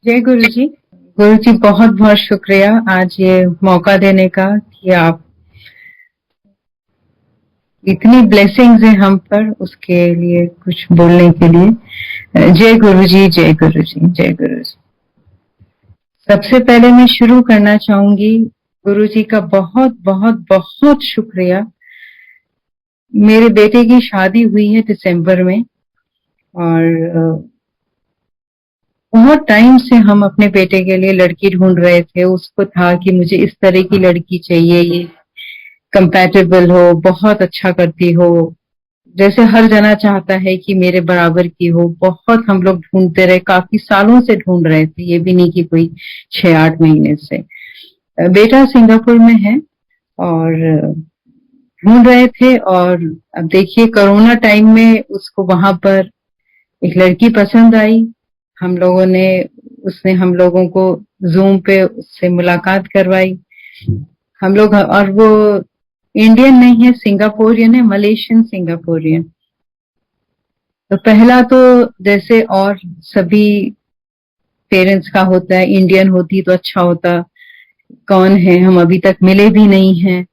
जय गुरु जी। गुरु जी बहुत बहुत शुक्रिया आज ये मौका देने का कि आप इतनी ब्लेसिंग्स है हम पर, उसके लिए कुछ बोलने के लिए। जय गुरु जी, जय गुरु जी, जय गुरु जी। सबसे पहले मैं शुरू करना चाहूंगी, गुरु जी का बहुत बहुत बहुत शुक्रिया। मेरे बेटे की शादी हुई है दिसंबर में, और बहुत टाइम से हम अपने बेटे के लिए लड़की ढूंढ रहे थे। उसको था कि मुझे इस तरह की लड़की चाहिए, ये कंपैटिबल हो, बहुत अच्छा करती हो, जैसे हर जना चाहता है कि मेरे बराबर की हो। बहुत हम लोग ढूंढते रहे, काफी सालों से ढूंढ रहे थे, ये भी नहीं कि कोई 6-8 महीने से। बेटा सिंगापुर में है और ढूंढ रहे थे। और अब देखिए, कोरोना टाइम में उसको वहां पर एक लड़की पसंद आई। हम लोगों ने उसने हम लोगों को जूम पे उससे मुलाकात करवाई। हम लोग, और वो इंडियन नहीं है, सिंगापुरियन है, मलेशियन सिंगापुरियन। तो पहला तो जैसे और सभी पेरेंट्स का होता है, इंडियन होती तो अच्छा होता, कौन है, हम अभी तक मिले भी नहीं हैं।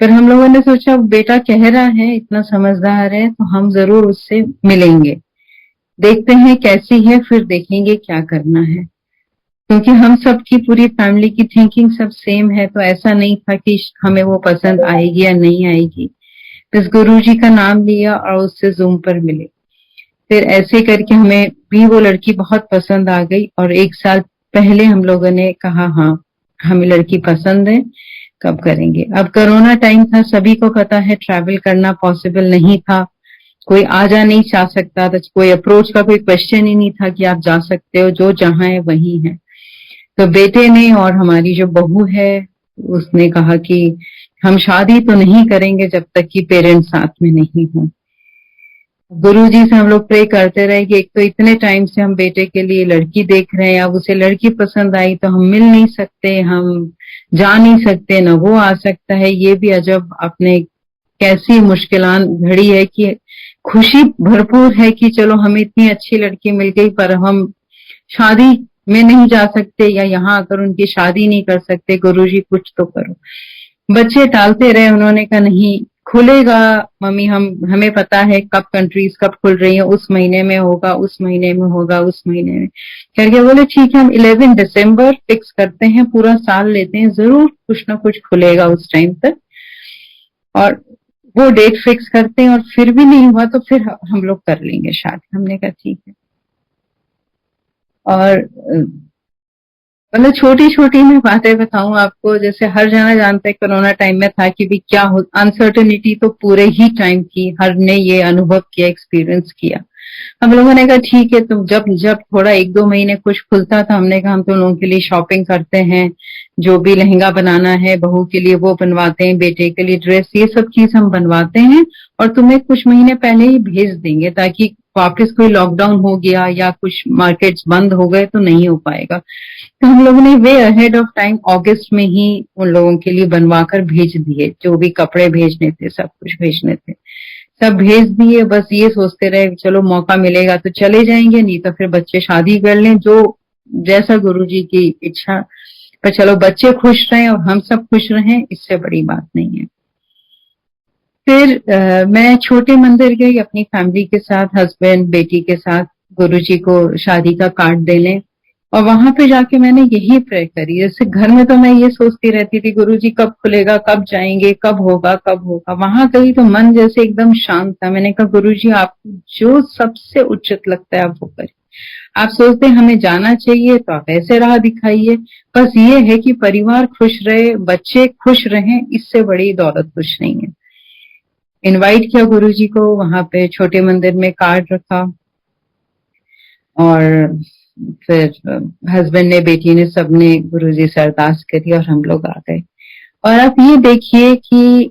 फिर हम लोगों ने सोचा बेटा कह रहा है, इतना समझदार है, तो हम जरूर उससे मिलेंगे, देखते हैं कैसी है, फिर देखेंगे क्या करना है। क्योंकि हम सबकी पूरी फैमिली की थिंकिंग सब सेम है, तो ऐसा नहीं था कि हमें वो पसंद आएगी या नहीं आएगी। बस गुरु जी का नाम लिया और उससे जूम पर मिले। फिर ऐसे करके हमें भी वो लड़की बहुत पसंद आ गई, और 1 साल पहले हम लोगों ने कहा हाँ, हमें लड़की पसंद है, कब करेंगे। अब कोरोना टाइम था, सभी को पता है ट्रैवल करना पॉसिबल नहीं था, कोई आ जा नहीं जा सकता था, कोई अप्रोच का कोई क्वेश्चन ही नहीं था कि आप जा सकते हो, जो जहां है वही है। तो बेटे ने और हमारी जो बहू है उसने कहा कि हम शादी तो नहीं करेंगे जब तक कि पेरेंट्स साथ में नहीं हों। गुरु जी से हम लोग प्रे करते रहे कि एक तो इतने टाइम से हम बेटे के लिए लड़की देख रहे हैं, अब उसे लड़की पसंद आई तो हम मिल नहीं सकते, हम जा नहीं सकते, न वो आ सकता है। ये भी अजब आपने कैसी मुश्किलात घड़ी है कि खुशी भरपूर है कि चलो हमें इतनी अच्छी लड़की मिल गई, पर हम शादी में नहीं जा सकते, या यहाँ आकर उनकी शादी नहीं कर सकते। गुरुजी कुछ तो करो। बच्चे टालते रहे, उन्होंने कहा नहीं, खुलेगा मम्मी, हम हमें पता है कब कंट्रीज कब खुल रही है, उस महीने में होगा, उस महीने में होगा, उस महीने में करके बोले ठीक है, हम 11 दिसंबर फिक्स करते हैं, पूरा साल लेते हैं, जरूर कुछ ना कुछ खुलेगा उस टाइम तक। और वो डेट फिक्स करते हैं, और फिर भी नहीं हुआ तो फिर हम लोग कर लेंगे शादी। हमने कहा ठीक है। और मतलब छोटी छोटी मैं बातें बताऊं आपको, जैसे हर जना जानता है कोरोना टाइम में था कि भी क्या हो, अनसर्टेनिटी तो पूरे ही टाइम थी, हर ने ये अनुभव किया, एक्सपीरियंस किया। हम लोगों ने कहा ठीक है, तो जब जब थोड़ा 1-2 महीने कुछ खुलता था, हमने कहा हम तो लोगों के लिए शॉपिंग करते हैं, जो भी लहंगा बनाना है बहू के लिए वो बनवाते हैं, बेटे के लिए ड्रेस, ये सब चीज हम बनवाते हैं, और तुम्हें कुछ महीने पहले ही भेज देंगे, ताकि वापस कोई लॉकडाउन हो गया या कुछ मार्केट्स बंद हो गए तो नहीं हो पाएगा। तो हम लोगों ने वे अहेड ऑफ टाइम अगस्त में ही उन लोगों के लिए बनवा कर भेज दिए, जो भी कपड़े भेजने थे, सब कुछ भेजने थे, सब भेज दिए। बस ये सोचते रहे चलो मौका मिलेगा तो चले जाएंगे, नहीं तो फिर बच्चे शादी कर लें, जो जैसा गुरु जी की इच्छा। पर चलो बच्चे खुश रहें और हम सब खुश रहें, इससे बड़ी बात नहीं है। फिर मैं छोटे मंदिर गई अपनी फैमिली के साथ, हस्बैंड बेटी के साथ, गुरु जी को शादी का कार्ड देने। और वहां पे जाके मैंने यही प्रे करी, जैसे घर में तो मैं ये सोचती रहती थी गुरु जी कब खुलेगा, कब जाएंगे, कब होगा, कब होगा। वहां गई तो मन जैसे एकदम शांत था। मैंने कहा गुरु जी आपको जो सबसे उचित लगता है आप वो करिए। आप सोचते हैं हमें जाना चाहिए तो आप ऐसे राह दिखाइए, बस ये है कि परिवार खुश रहे, बच्चे खुश रहें, इससे बड़ी दौलत कुछ नहीं है। इनवाइट किया गुरुजी को, वहां पे छोटे मंदिर में कार्ड रखा, और फिर हस्बैंड ने, बेटी ने, सबने गुरुजी से अरदास करी और हम लोग आ गए। और आप ये देखिए कि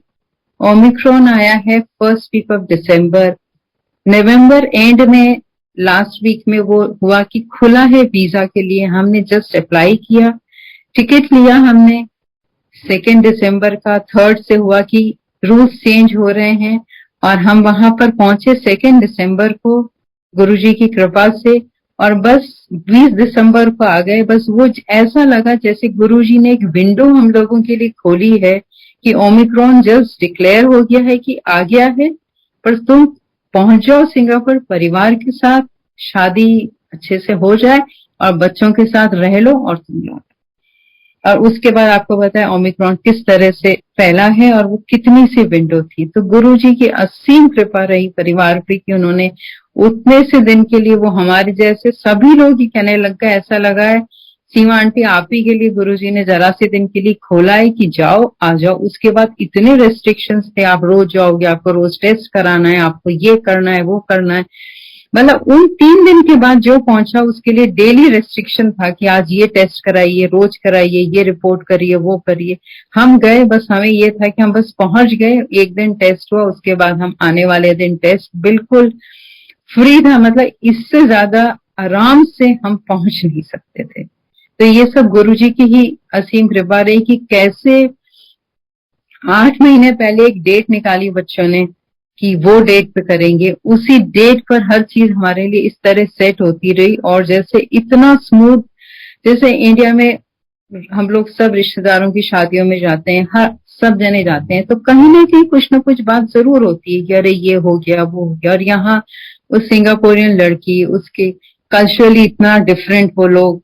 ओमिक्रॉन आया है first week of December, November end में, लास्ट वीक में वो हुआ कि खुला है वीजा के लिए। हमने जस्ट अप्लाई किया, टिकट लिया हमने 2 दिसंबर का, थर्ड से हुआ कि रूल्स चेंज हो रहे हैं, और हम वहां पर पहुंचे 2 दिसंबर को गुरुजी की कृपा से। और बस 20 दिसंबर को आ गए। बस वो ऐसा लगा जैसे गुरुजी ने एक विंडो हम लोगों के लिए खोली है कि ओमिक्रॉन जस्ट डिक्लेयर हो गया है कि आ गया है, पर तुम पहुंच जाओ सिंगापुर, परिवार के साथ शादी अच्छे से हो जाए और बच्चों के साथ रह लो और तुम लौटो। और उसके बाद आपको बताया ओमिक्रॉन किस तरह से फैला है और वो कितनी सी विंडो थी। तो गुरुजी की असीम कृपा रही परिवार पे कि उन्होंने उतने से दिन के लिए, वो हमारे जैसे सभी लोग ही कहने लग गए, ऐसा लगा है सीमा आंटी आप ही के लिए गुरुजी ने जरा से दिन के लिए खोला है कि जाओ आ जाओ। उसके बाद इतने रेस्ट्रिक्शंस थे, आप रोज जाओगे, आपको रोज टेस्ट कराना है, आपको ये करना है वो करना है। मतलब उन 3 दिन के बाद जो पहुंचा उसके लिए डेली रेस्ट्रिक्शन था कि आज ये टेस्ट कराइए, रोज कराइए, ये रिपोर्ट करिए, वो करिए। हम गए, बस हमें ये था कि हम बस पहुंच गए, एक दिन टेस्ट हुआ, उसके बाद हम आने वाले दिन टेस्ट बिल्कुल फ्री था। मतलब इससे ज्यादा आराम से हम पहुंच नहीं सकते थे। तो ये सब गुरुजी की ही असीम कृपा रही कि कैसे 8 महीने पहले एक डेट निकाली बच्चों ने कि वो डेट पे करेंगे, उसी डेट पर हर चीज हमारे लिए इस तरह सेट होती रही। और जैसे इतना स्मूथ, जैसे इंडिया में हम लोग सब रिश्तेदारों की शादियों में जाते हैं, हर सब जने जाते हैं, तो कहीं ना कहीं कुछ ना कुछ बात जरूर होती है कि अरे ये हो गया वो हो गया। और यहाँ उस सिंगापुरियन लड़की, उसके कल्चरली इतना डिफरेंट वो लोग,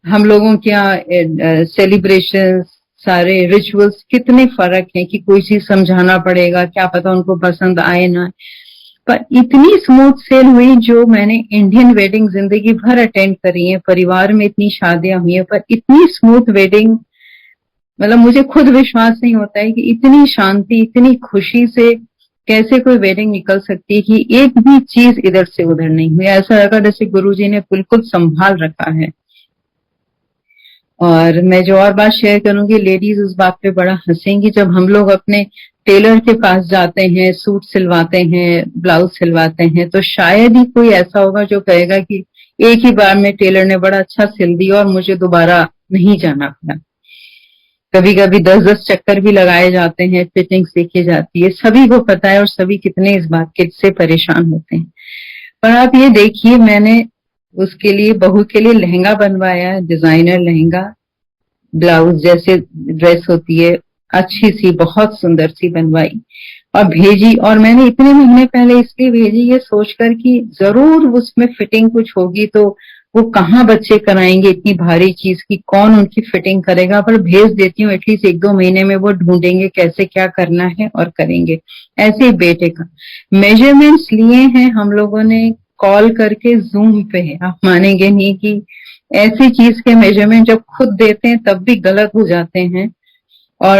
हम लोगों के यहाँ सेलिब्रेशन, सारे रिचुअल्स कितने फर्क हैं कि कोई चीज समझाना पड़ेगा, क्या पता उनको पसंद आए ना। पर इतनी स्मूथ सेल हुई, जो मैंने इंडियन वेडिंग जिंदगी भर अटेंड करी है, परिवार में इतनी शादियां हुई है, पर इतनी स्मूथ वेडिंग, मतलब मुझे खुद विश्वास नहीं होता है कि इतनी शांति, इतनी खुशी से कैसे कोई वेडिंग निकल सकती है कि एक भी चीज इधर से उधर नहीं हुई। ऐसा लगा जैसे गुरुजी ने बिल्कुल संभाल रखा है। और मैं जो और बात शेयर करूंगी, लेडीज उस बात पे बड़ा हंसेंगी, जब हम लोग अपने टेलर के पास जाते हैं, सूट सिलवाते हैं, ब्लाउज सिलवाते हैं, तो शायद ही कोई ऐसा होगा जो कहेगा कि एक ही बार में टेलर ने बड़ा अच्छा सिल दिया और मुझे दोबारा नहीं जाना पड़ा। कभी कभी 10-10 चक्कर भी लगाए जाते हैं, फिटिंग्स देखी जाती है, सभी को पता है और सभी कितने इस बात के से परेशान होते हैं। पर आप ये देखिए, मैंने उसके लिए, बहू के लिए लहंगा बनवाया है, डिजाइनर लहंगा, ब्लाउज जैसे ड्रेस होती है, अच्छी सी बहुत सुंदर सी बनवाई और भेजी। और मैंने इतने महीने पहले इसलिए भेजी ये सोचकर कि जरूर उसमें फिटिंग कुछ होगी, तो वो कहाँ बच्चे कराएंगे इतनी भारी चीज की, कौन उनकी फिटिंग करेगा। पर भेज देती हूँ, एटलीस्ट 1-2 महीने में वो ढूंढेंगे कैसे क्या करना है और करेंगे। ऐसे ही बेटे का मेजरमेंट्स लिए हैं हम लोगों ने कॉल करके जूम पे, आप मानेंगे नहीं कि ऐसी चीज के मेजरमेंट जब खुद देते हैं तब भी गलत हो जाते हैं। और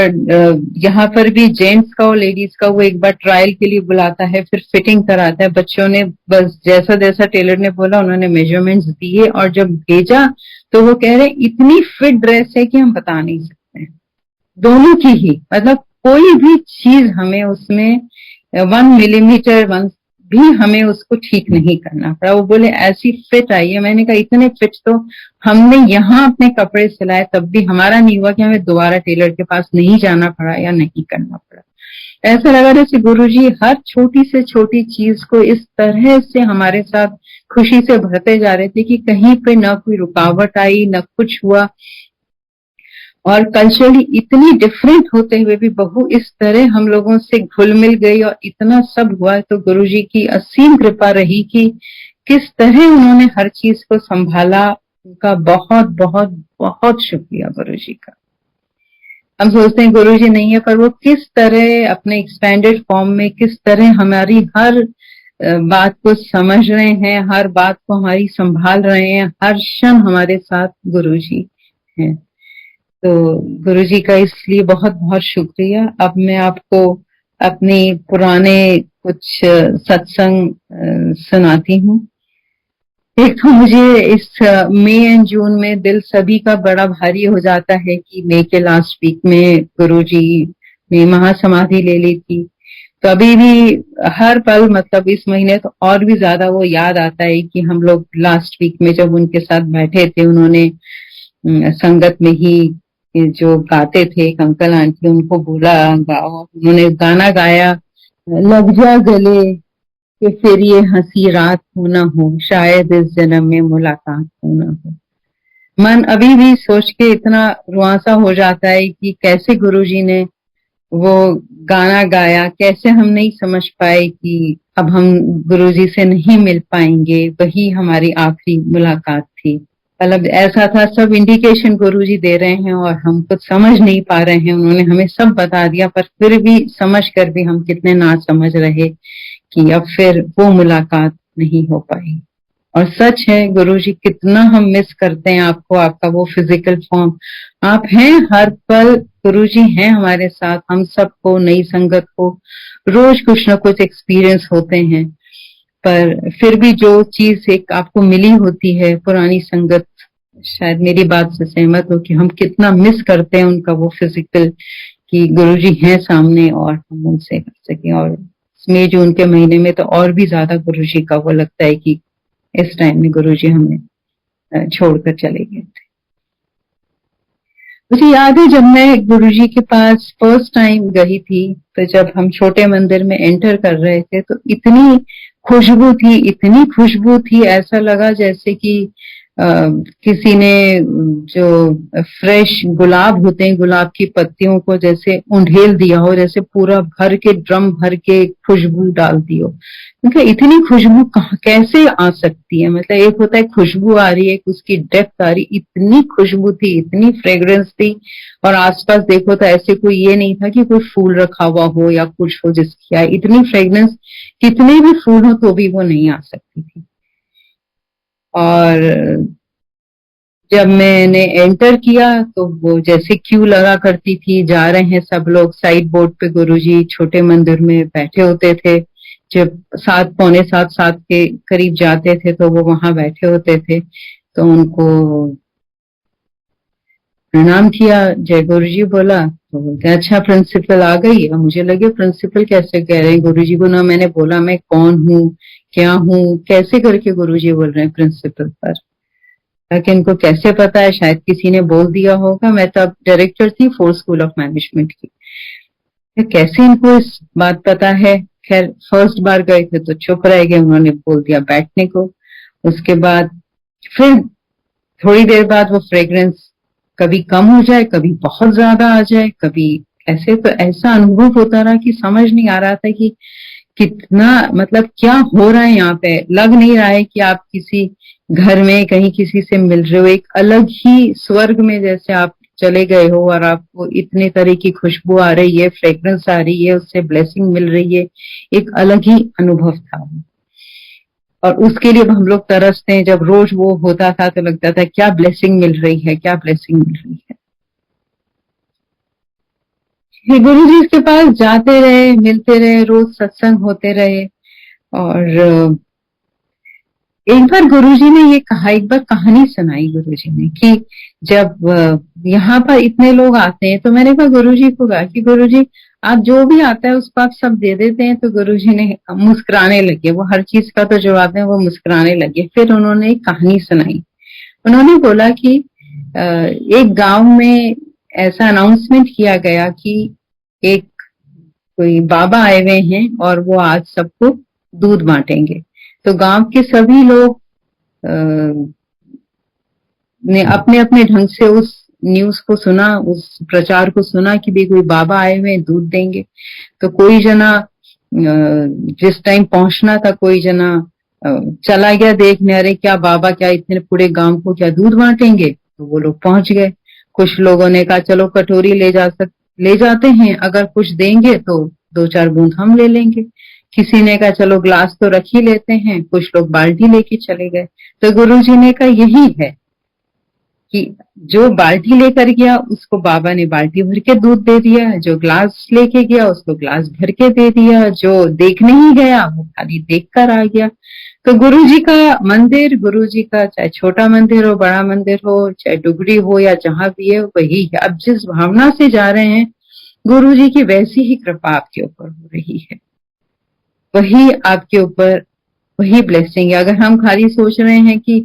यहाँ पर भी जेंट्स का और लेडीज का वो एक बार ट्रायल के लिए बुलाता है, फिर फिटिंग कराता है। बच्चों ने बस जैसा जैसा टेलर ने बोला उन्होंने मेजरमेंट्स दिए और जब भेजा तो वो कह रहे इतनी फिट ड्रेस है कि हम बता नहीं सकते। दोनों की ही, मतलब कोई भी चीज हमें उसमें 1 मिलीमीटर भी हमें उसको ठीक नहीं करना पड़ा। वो बोले ऐसी फिट आई है। मैंने कहा इतने फिट तो हमने यहाँ अपने कपड़े सिलाए तब भी हमारा नहीं हुआ कि हमें दोबारा टेलर के पास नहीं जाना पड़ा या नहीं करना पड़ा। ऐसा लगा जैसे गुरुजी हर छोटी से छोटी चीज को इस तरह से हमारे साथ खुशी से भरते जा रहे थे कि कहीं पे ना कोई रुकावट आई, ना कुछ हुआ। और कल्चरली इतनी डिफरेंट होते हुए भी बहू इस तरह हम लोगों से घुल मिल गई और इतना सब हुआ। तो गुरुजी की असीम कृपा रही कि किस तरह उन्होंने हर चीज को संभाला। उनका बहुत बहुत बहुत शुक्रिया गुरुजी का। हम सोचते हैं गुरुजी नहीं है, पर वो किस तरह अपने एक्सपेंडेड फॉर्म में किस तरह हमारी हर बात को समझ रहे हैं, हर बात को हमारी संभाल रहे हैं, हर क्षण हमारे साथ गुरुजी हैं। तो गुरुजी का इसलिए बहुत बहुत शुक्रिया। अब मैं आपको अपने पुराने कुछ सत्संग सुनाती हूँ। एक तो मुझे इस मई एंड जून में दिल सभी का बड़ा भारी हो जाता है कि मई के लास्ट वीक में गुरुजी ने महासमाधि ले ली थी। तो अभी भी हर पल, मतलब इस महीने तो और भी ज्यादा वो याद आता है कि हम लोग लास्ट वीक में जब उनके साथ बैठे थे, उन्होंने संगत में ही जो गाते थे, एक अंकल आंटी, उनको बोला गाओ, उन्होंने गाना गाया लग जा गले, कि फिर ये हंसी रात हो ना हो, शायद इस जन्म में मुलाकात हो ना हो। मन अभी भी सोच के इतना रुआंसा हो जाता है कि कैसे गुरुजी ने वो गाना गाया, कैसे हम नहीं समझ पाए कि अब हम गुरुजी से नहीं मिल पाएंगे, वही हमारी आखिरी मुलाकात थी। मतलब ऐसा था, सब इंडिकेशन गुरुजी दे रहे हैं और हम कुछ समझ नहीं पा रहे हैं, उन्होंने हमें सब बता दिया, पर फिर भी समझ कर भी हम कितने ना समझ रहे कि अब फिर वो मुलाकात नहीं हो पाई। और सच है, गुरुजी कितना हम मिस करते हैं आपको, आपका वो फिजिकल फॉर्म। आप हैं हर पल, गुरुजी हैं हमारे साथ, हम सबको, नई संगत को रोज कुछ ना कुछ एक्सपीरियंस होते हैं, पर फिर भी जो चीज एक आपको मिली होती है पुरानी संगत, शायद मेरी बात से सहमत हो कि हम कितना मिस करते हैं उनका वो फिजिकल, कि गुरुजी हैं सामने और हम उनसे कर सकें। और मई जून के महीने में तो और भी ज्यादा गुरुजी का वो लगता है कि इस टाइम में गुरुजी हमें छोड़कर चले गए थे। मुझे याद है जब मैं गुरुजी के पास फर्स्ट टाइम गई थी, तो जब हम छोटे मंदिर में एंटर कर रहे थे तो इतनी खुशबू थी, इतनी खुशबू थी, ऐसा लगा जैसे कि किसी ने जो फ्रेश गुलाब होते हैं, गुलाब की पत्तियों को जैसे उंडेल दिया हो, जैसे पूरा भर के ड्रम भर के खुशबू डाल दी हो। क्योंकि इतनी खुशबू कैसे आ सकती है, मतलब एक होता है खुशबू आ रही है, एक उसकी डेप्थ आ रही, इतनी खुशबू थी, इतनी फ्रेग्रेंस थी। और आसपास देखो तो ऐसे कोई ये नहीं था कि कोई फूल रखा हुआ हो या कुछ हो जिसकी आए, इतनी फ्रेग्रेंस कितने भी फूल हो तो भी वो नहीं आ सकती थी। और जब मैंने एंटर किया तो वो जैसे क्यू लगा करती थी, जा रहे हैं सब लोग, साइड बोर्ड पे गुरुजी छोटे मंदिर में बैठे होते थे, जब 7 पौने 7 7 के करीब जाते थे तो वो वहां बैठे होते थे, तो उनको प्रणाम किया, जय गुरुजी बोला, तो बोलते अच्छा प्रिंसिपल आ गई। अब मुझे लगे प्रिंसिपल कैसे कह रहे हैं गुरुजी को, ना मैंने बोला मैं कौन हूँ क्या हूँ, कैसे करके गुरुजी बोल रहे हैं प्रिंसिपल पर, ताकि इनको कैसे पता है, शायद किसी ने बोल दिया होगा। मैं तब डायरेक्टर थी फोर्थ स्कूल ऑफ मैनेजमेंट की, तो कैसे इनको इस बात पता है। खैर फर्स्ट बार गए थे तो चुप रह गए, उन्होंने बोल दिया बैठने को। उसके बाद फिर थोड़ी देर बाद वो फ्रेग्रेंस कभी कम हो जाए, कभी बहुत ज्यादा आ जाए, कभी ऐसे, तो ऐसा अनुभव होता रहा कि समझ नहीं आ रहा था कि कितना, मतलब क्या हो रहा है यहाँ पे। लग नहीं रहा है कि आप किसी घर में कहीं किसी से मिल रहे हो, एक अलग ही स्वर्ग में जैसे आप चले गए हो, और आपको इतने तरह की खुशबू आ रही है, फ्रेग्रेंस आ रही है, उससे ब्लेसिंग मिल रही है, एक अलग ही अनुभव था। और उसके लिए हम लोग तरसते हैं, जब रोज वो होता था तो लगता था क्या ब्लेसिंग मिल रही है, क्या ब्लेसिंग मिल रही है। गुरु जी के पास जाते रहे, मिलते रहे, रोज सत्संग होते रहे। और एक बार गुरुजी ने ये कहा, एक बार कहानी सुनाई गुरुजी ने कि जब यहाँ पर इतने लोग आते हैं, तो मैंने कहा गुरुजी को कहा कि गुरुजी आप जो भी आता है उसको आप सब दे देते हैं, तो गुरुजी ने मुस्कुराने लगे, वो हर चीज का तो जवाब है, वो मुस्कुराने लगे। फिर उन्होंने एक कहानी सुनाई। उन्होंने बोला कि एक गांव में ऐसा अनाउंसमेंट किया गया कि एक कोई बाबा आए हुए हैं और वो आज सबको दूध बांटेंगे। तो गांव के सभी लोग ने अपने अपने ढंग से उस न्यूज को सुना, उस प्रचार को सुना कि भी कोई बाबा आए हुए दूध देंगे। तो कोई जना जिस टाइम पहुंचना था, कोई जना चला गया देखने, अरे क्या बाबा क्या इतने पूरे गांव को क्या दूध बांटेंगे। तो वो लोग पहुंच गए। कुछ लोगों ने कहा चलो कटोरी ले जाते हैं, अगर कुछ देंगे तो 2 4 बूंद हम ले लेंगे। किसी ने कहा चलो ग्लास तो रख ही लेते हैं, कुछ लोग बाल्टी लेके चले गए। तो गुरुजी ने कहा यही है कि जो बाल्टी लेकर गया उसको बाबा ने बाल्टी भर के दूध दे दिया, जो ग्लास लेके गया उसको ग्लास भर के दे दिया, जो देखने ही गया वो खाली देख कर आ गया। तो गुरुजी का मंदिर, गुरुजी का चाहे छोटा मंदिर हो, बड़ा मंदिर हो, चाहे डुगरी हो या जहां भी है, वही है। अब जिस भावना से जा रहे हैं, गुरुजी की वैसी ही कृपा आपके ऊपर हो रही है, वही आपके ऊपर, वही ब्लेसिंग है। अगर हम खाली सोच रहे हैं कि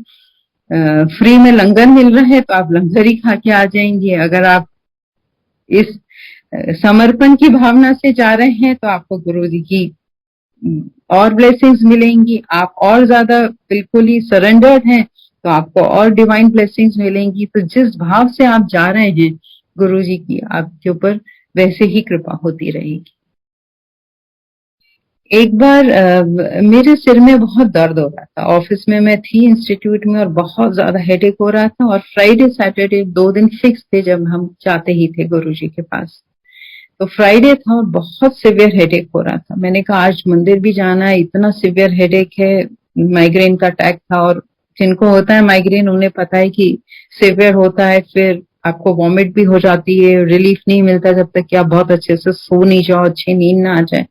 फ्री में लंगर मिल रहा है तो आप लंगर ही खा के आ जाएंगे, अगर आप इस समर्पण की भावना से जा रहे हैं तो आपको गुरु जी की और ब्लेसिंग्स मिलेंगी, आप और ज्यादा बिल्कुल ही सरेंडर्ड हैं तो आपको और डिवाइन ब्लेसिंग्स मिलेंगी। तो जिस भाव से आप जा रहे हैं गुरु जी की आपके ऊपर वैसे ही कृपा होती रहेगी। एक बार मेरे सिर में बहुत दर्द हो रहा था, ऑफिस में मैं थी इंस्टीट्यूट में और बहुत ज्यादा हेडेक हो रहा था, और फ्राइडे सैटरडे 2 दिन फिक्स थे जब हम जाते ही थे गुरु जी के पास। तो फ्राइडे था और बहुत सिवियर हेडेक हो रहा था। मैंने कहा आज मंदिर भी जाना है, इतना सिवियर हेडेक है, माइग्रेन का अटैक था, और जिनको होता है माइग्रेन उन्हें पता है कि सिवियर होता है, फिर आपको वॉमिट भी हो जाती है, रिलीफ नहीं मिलता जब तक कि आप बहुत अच्छे से सो नहीं जाओ, अच्छी नींद ना आ जाए।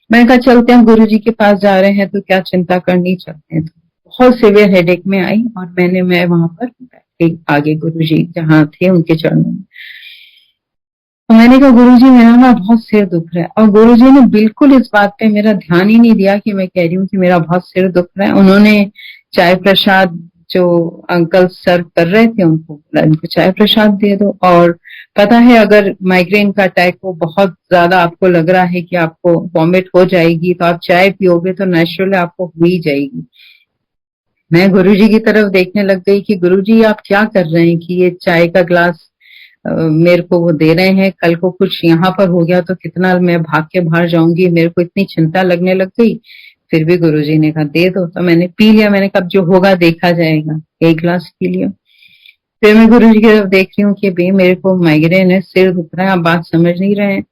मैंने कहा चलते हैं, गुरु जी के पास जा रहे हैं तो क्या चिंता करनी, चलते हैं। तो बहुत सिवियर हेडेक में आई और मैं वहां पर बैठी आगे गुरु जी जहाँ थे उनके चरणों में। तो मैंने कहा गुरु जी मेरा ना बहुत सिर दुख रहा है, और गुरु जी ने बिल्कुल इस बात पे मेरा ध्यान ही नहीं दिया कि मैं कह रही हूँ कि मेरा बहुत सिर दुख रहा है। उन्होंने चाय प्रसाद जो अंकल सर्व कर रहे थे उनको चाय प्रसाद दे दो, और पता है अगर माइग्रेन का अटैक हो, बहुत ज्यादा आपको लग रहा है कि आपको वॉमिट हो जाएगी, तो आप चाय पियोगे तो नेचुरली आपको हो ही जाएगी। मैं गुरुजी की तरफ देखने लग गई कि गुरुजी आप क्या कर रहे हैं कि ये चाय का ग्लास मेरे को वो दे रहे हैं, कल को कुछ यहाँ पर हो गया तो कितना मैं भाग के बाहर जाऊंगी, मेरे को इतनी चिंता लगने लग गई। फिर भी गुरुजी ने कहा दे दो, तो मैंने पी लिया। मैंने कहा जो होगा देखा जाएगा, एक गिलास पी लिया। फिर मैं गुरुजी की तरफ देख रही हूँ कि भाई मेरे को माइग्रेन है, सिर दुख रहा है, आप बात समझ नहीं रहे हैं।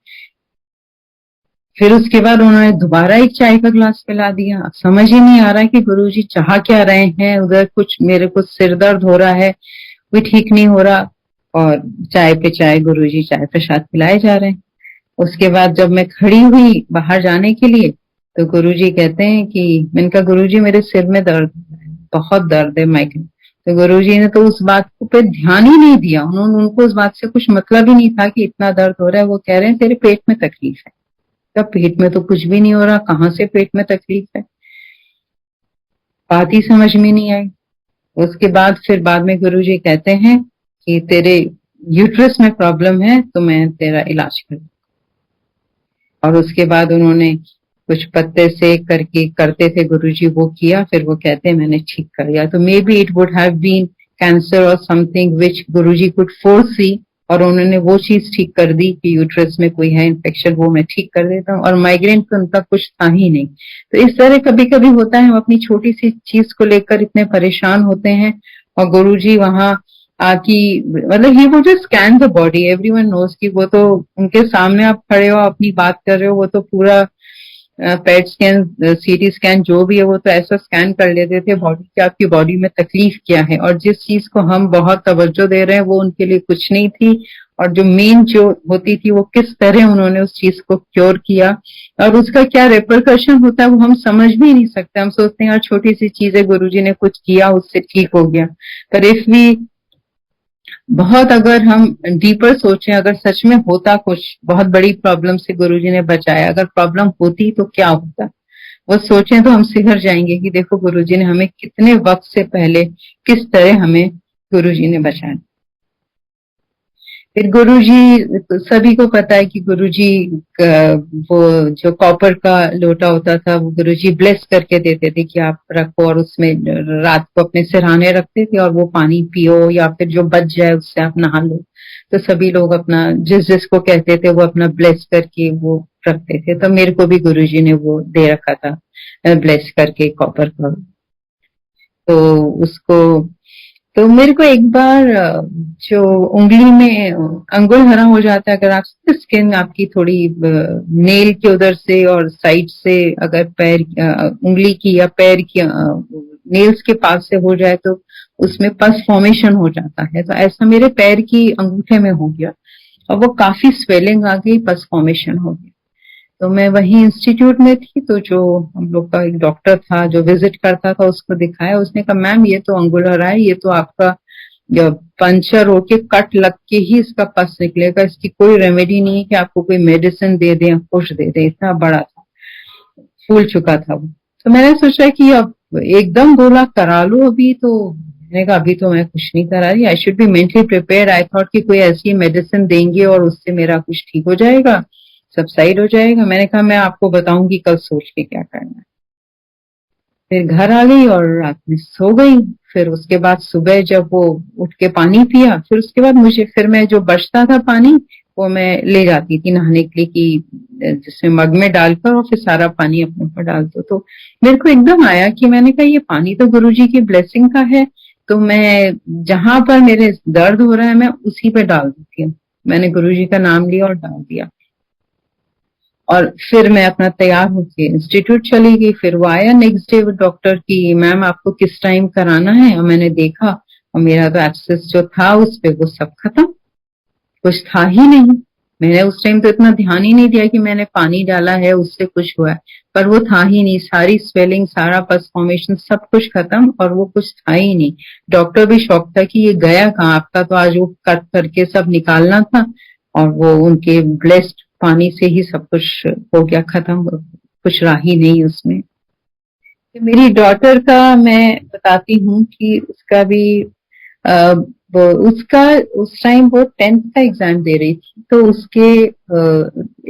फिर उसके बाद उन्होंने दोबारा एक चाय का ग्लास पिला दिया। अब समझ ही नहीं आ रहा है कि गुरुजी चाह क्या रहे हैं, उधर कुछ मेरे को सिर दर्द हो रहा है, कोई ठीक नहीं हो रहा, और चाय पे चाय गुरुजी चाय प्रसाद पिलाए जा रहे हैं। उसके बाद जब मैं खड़ी हुई बाहर जाने के लिए तो गुरुजी कहते हैं कि, मैंने कहा गुरुजी मेरे सिर में दर्द है, बहुत दर्द है माइग्रेन। तो गुरुजी ने तो उस बात को पे ध्यान ही नहीं दिया, उनको उस बात से कुछ मतलब ही नहीं था कि इतना दर्द हो रहा है। वो कह रहे हैं तेरे पेट में तकलीफ है। तो पेट में तो कुछ भी नहीं हो रहा, कहाँ से पेट में तकलीफ है, बात ही समझ में नहीं आई। उसके बाद फिर बाद में गुरुजी कहते हैं कि तेरे यूट्रस में प्रॉब्लम है तो मैं तेरा इलाज कर। और उसके बाद उन्होंने कुछ पत्ते से करके करते थे गुरुजी, वो किया, फिर वो कहते हैं मैंने ठीक कर दिया। तो maybe it would have been cancer और something which Guruji could foresee, और उन्होंने वो चीज ठीक कर दी कि यूट्रस में कोई है इन्फेक्शन, वो मैं ठीक कर देता हूँ, और माइग्रेन तो उनका कुछ था ही नहीं। तो इस तरह कभी कभी होता है, हम अपनी छोटी सी चीज को लेकर इतने परेशान होते हैं, और गुरुजी वहां आकी मतलब ही वो जो scan the body, everyone knows कि वो तो उनके सामने आप खड़े हो अपनी बात कर रहे हो, वो तो पूरा पेट स्कैन सीटी स्कैन जो भी है वो तो ऐसा स्कैन कर लेते थे बॉडी की, आपकी बॉडी में तकलीफ क्या है। और जिस चीज को हम बहुत तवज्जो दे रहे हैं वो उनके लिए कुछ नहीं थी, और जो मेन जो होती थी वो किस तरह उन्होंने उस चीज को क्योर किया और उसका क्या रिपरकशन होता है वो हम समझ भी नहीं सकते। हम सोचते हैं यार छोटी सी चीज है, गुरुजी ने कुछ किया उससे ठीक हो गया, पर इफ वी बहुत अगर हम डीपर सोचें, अगर सच में होता कुछ बहुत बड़ी प्रॉब्लम से गुरुजी ने बचाया, अगर प्रॉब्लम होती तो क्या होता, वो सोचें तो हम सिहर जाएंगे कि देखो गुरुजी ने हमें कितने वक्त से पहले किस तरह हमें गुरुजी ने बचाया। फिर गुरुजी, सभी को पता है कि गुरुजी वो जो कॉपर का लोटा होता था वो गुरुजी ब्लेस करके देते थे कि आप रखो, और उसमें रात को अपने सिरहाने रखते थे और वो पानी पियो या फिर जो बच जाए उससे आप नहा लो। तो सभी लोग अपना जिस जिसको कहते थे वो अपना ब्लेस करके वो रखते थे। तो मेरे को भी गुरुजी ने वो दे रखा था ब्लेस करके कॉपर का। तो उसको तो मेरे को एक बार जो उंगली में अंगुल हरा हो जाता है, अगर आप स्किन आपकी थोड़ी नेल के उधर से और साइड से अगर पैर उंगली की या पैर की नेल्स के पास से हो जाए तो उसमें पस फॉर्मेशन हो जाता है। तो ऐसा मेरे पैर की अंगूठे में हो गया और वो काफी स्वेलिंग आ गई, पस फॉर्मेशन हो गया। तो मैं वही इंस्टीट्यूट में थी, तो जो हम लोग का एक डॉक्टर था जो विजिट करता था उसको दिखाया, उसने कहा मैम ये तो अंगुलर है, ये तो आपका पंचर होके कट लग के ही इसका पस निकलेगा, इसकी कोई रेमेडी नहीं है कि आपको कोई मेडिसिन दे दें पुश दे दें। इतना बड़ा था, फूल चुका था वो। तो मैंने सोचा कि अब एकदम 2 लाख करा लो अभी, तो मैंने कहा अभी तो मैं कुछ नहीं करा रही, I should be mentally prepare. I thought कि कोई ऐसी मेडिसिन देंगे और उससे मेरा कुछ ठीक हो जाएगा। सबसाइड हो जाएगा। मैंने कहा मैं आपको बताऊंगी कल सोच के क्या करना है। फिर घर आ गई और रात में सो गई। फिर उसके बाद सुबह जब वो उठ के पानी पिया, फिर उसके बाद मुझे फिर मैं जो बचता था पानी वो मैं ले जाती थी नहाने के लिए कि जिसमें मग में डालकर और फिर सारा पानी अपने ऊपर डाल दो। तो मेरे को एकदम आया कि मैंने कहा ये पानी तो गुरुजी की ब्लेसिंग का है, तो मैं जहां पर मेरे दर्द हो रहा है मैं उसी पे डाल देती हूँ। मैंने गुरुजी का नाम लिया और डाल दिया। और फिर मैं अपना तैयार होके इंस्टीट्यूट चली गई। फिर वो आया नेक्स्ट डे वो डॉक्टर की, मैम आपको किस टाइम कराना है? और मैंने देखा और मेरा तो एब्सेस जो था उस पे वो सब खत्म, कुछ था ही नहीं। मैंने उस टाइम तो इतना ध्यान ही नहीं दिया कि मैंने पानी डाला है उससे कुछ हुआ है, पर वो था ही नहीं। सारी स्वेलिंग, सारा पस फॉर्मेशन सब कुछ खत्म और वो कुछ था ही नहीं। डॉक्टर भी शॉक था कि ये गया कहाँ, आपका तो आज वो कट करके सब निकालना था और वो उनके ब्लेस्ड पानी से ही सब कुछ हो गया खत्म, कुछ रहा ही नहीं उसमें। तो मेरी डॉटर का मैं बताती हूँ कि उसका भी अ, वो उसका उस टाइम वो 10th का एग्जाम दे रही थी, तो उसके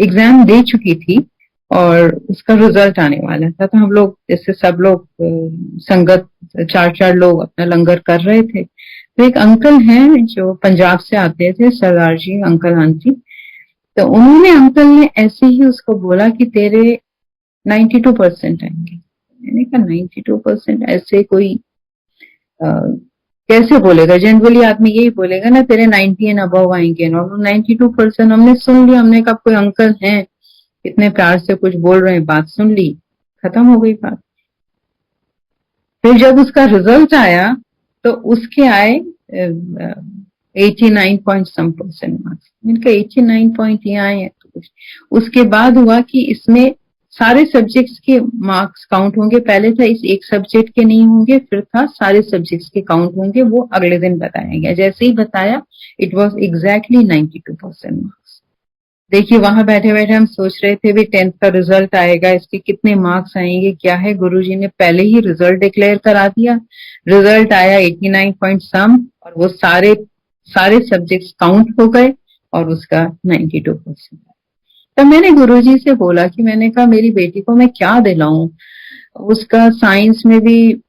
एग्जाम दे चुकी थी और उसका रिजल्ट आने वाला था। तो हम लोग जैसे सब लोग संगत चार चार लोग अपना लंगर कर रहे थे। तो एक अंकल हैं जो पंजाब से आते थे, सरदार जी अंकल आंटी। तो उन्होंने, अंकल ने ऐसे ही उसको बोला कि तेरे 92% आएंगे। मैंने कहा 92%? ऐसे कोई कैसे बोलेगा? जनरली आदमी यही बोलेगा ना तेरे 90 एंड अबव आएंगे ना। 92% हमने सुन लिया। हमने कहा कोई अंकल हैं इतने प्यार से कुछ बोल रहे हैं, बात सुन ली, खत्म हो गई बात। फिर जब उसका रिजल्ट आया तो उसके आए 89 पॉइंट सम परसेंट मार्क्स। मैंने कहा 89 पॉइंट ये आए हैं तो कुछ। उसके बाद हुआ कि इसमें सारे सब्जेक्ट्स के मार्क्स काउंट होंगे। पहले था इस एक सब्जेक्ट के नहीं होंगे, फिर था सारे सब्जेक्ट्स के काउंट होंगे। वो अगले दिन बताया गया। जैसे ही बताया इट वाज एग्जैक्टली 92% मार्क्स। देखिए वहां बैठे बैठे हम सोच रहे थे भी 10th का रिजल्ट आएगा, इसके कितने मार्क्स आएंगे क्या है। गुरुजी ने पहले ही रिजल्ट डिक्लेयर करा दिया। रिजल्ट आया 89 पॉइंट सम और वो सारे सारे सब्जेक्ट्स काउंट हो गए और उसका 92%। तब मैंने गुरुजी से बोला कि मैंने कहा मेरी बेटी को मैं क्या दिलाऊं, उसका साइंस में भी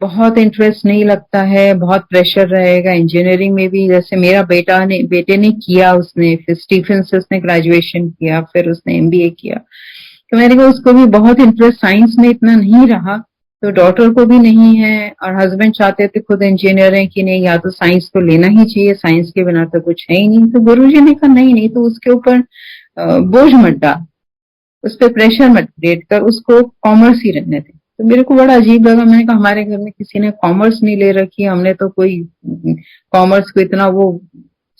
बहुत इंटरेस्ट नहीं लगता है, बहुत प्रेशर रहेगा। इंजीनियरिंग में भी जैसे मेरा बेटे ने किया, उसने फिर स्टीफन से उसने ग्रेजुएशन किया, फिर उसने एमबीए किया। तो मैंने कहा उसको भी बहुत इंटरेस्ट साइंस में इतना नहीं रहा, तो डॉटर को भी नहीं है। और हस्बैंड चाहते थे खुद इंजीनियर है कि नहीं, या तो साइंस तो लेना ही चाहिए, साइंस के बिना तो कुछ है ही नहीं। तो गुरुजी ने कहा नहीं नहीं, तो उसके ऊपर बोझ मत डाल, उस पर प्रेशर मत क्रिएट कर, उसको कॉमर्स ही रहने दे। तो मेरे को बड़ा अजीब लगा। मैंने कहा हमारे घर में किसी ने कॉमर्स नहीं ले रखी, हमने तो कोई कॉमर्स को इतना वो